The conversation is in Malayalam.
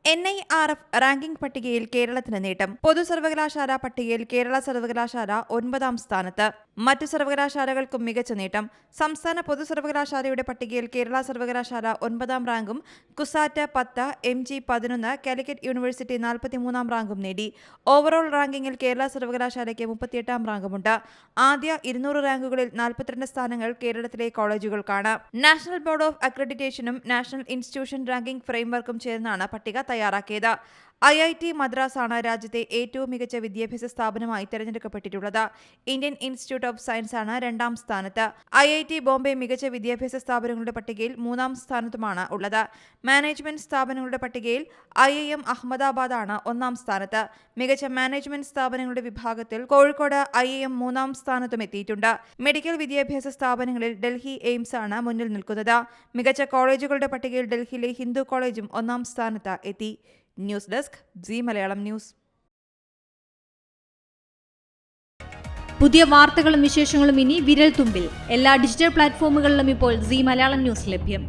NIRF റാങ്കിംഗ് പട്ടികയിൽ കേരളത്തിന് നേട്ടം. പൊതുസർവകലാശാല പട്ടികയിൽ കേരള സർവകലാശാല 9ാം സ്ഥാനത്ത്. മറ്റു സർവകലാശാലകൾക്കും മികച്ച നേട്ടം. സംസ്ഥാന പൊതുസർവകലാശാലയുടെ പട്ടികയിൽ കേരള സർവകലാശാല 9ാം റാങ്കും കുസാറ്റ് 10, MG 11, കാലിക്കറ്റ് യൂണിവേഴ്സിറ്റി 43ാം റാങ്കും നേടി. ഓവറോൾ റാങ്കിങ്ങിൽ കേരള സർവകലാശാലയ്ക്ക് 38ാം റാങ്കുമുണ്ട്. ആദ്യ 200 റാങ്കുകളിൽ 42 സ്ഥാനങ്ങൾ കേരളത്തിലെ കോളേജുകൾക്കാണ്. നാഷണൽ ബോർഡ് ഓഫ് അക്രഡിറ്റേഷനും നാഷണൽ ഇൻസ്റ്റിറ്റ്യൂഷൻ റാങ്കിംഗ് ഫ്രെയിംവർക്കും ചേർന്നാണ് പട്ടിക തയ്യാറാക്കിയത്. IIT മദ്രാസ് ആണ് രാജ്യത്തെ ഏറ്റവും മികച്ച വിദ്യാഭ്യാസ സ്ഥാപനമായി തെരഞ്ഞെടുക്കപ്പെട്ടിട്ടുള്ളത്. ഇന്ത്യൻ ഇൻസ്റ്റിറ്റ്യൂട്ട് ഓഫ് സയൻസ് ആണ് 2ാം സ്ഥാനത്ത്. IIT ബോംബെ മികച്ച വിദ്യാഭ്യാസ സ്ഥാപനങ്ങളുടെ പട്ടികയിൽ 3ാം സ്ഥാനത്തുമാണ് ഉള്ളത്. മാനേജ്മെന്റ് സ്ഥാപനങ്ങളുടെ പട്ടികയിൽ IIM അഹമ്മദാബാദ് ആണ് 1ാം സ്ഥാനത്ത്. മികച്ച മാനേജ്മെന്റ് സ്ഥാപനങ്ങളുടെ വിഭാഗത്തിൽ കോഴിക്കോട് IIM 3ാം സ്ഥാനത്തും എത്തിയിട്ടുണ്ട്. മെഡിക്കൽ വിദ്യാഭ്യാസ സ്ഥാപനങ്ങളിൽ ഡൽഹി എയിംസ് ആണ് മുന്നിൽ നിൽക്കുന്നത്. മികച്ച കോളേജുകളുടെ പട്ടികയിൽ ഡൽഹിയിലെ ഹിന്ദു കോളേജും 1ാം സ്ഥാനത്ത് എത്തി. News desk Zee Malayalam news. പുതിയ വാർത്തകളും വിശേഷങ്ങളും ഇനി വിരൽ തുമ്പിൽ. എല്ലാ ഡിജിറ്റൽ പ്ലാറ്റ്ഫോമുകളിലും ഇപ്പോൾ സീ മലയാളം ന്യൂസ് ലഭ്യം.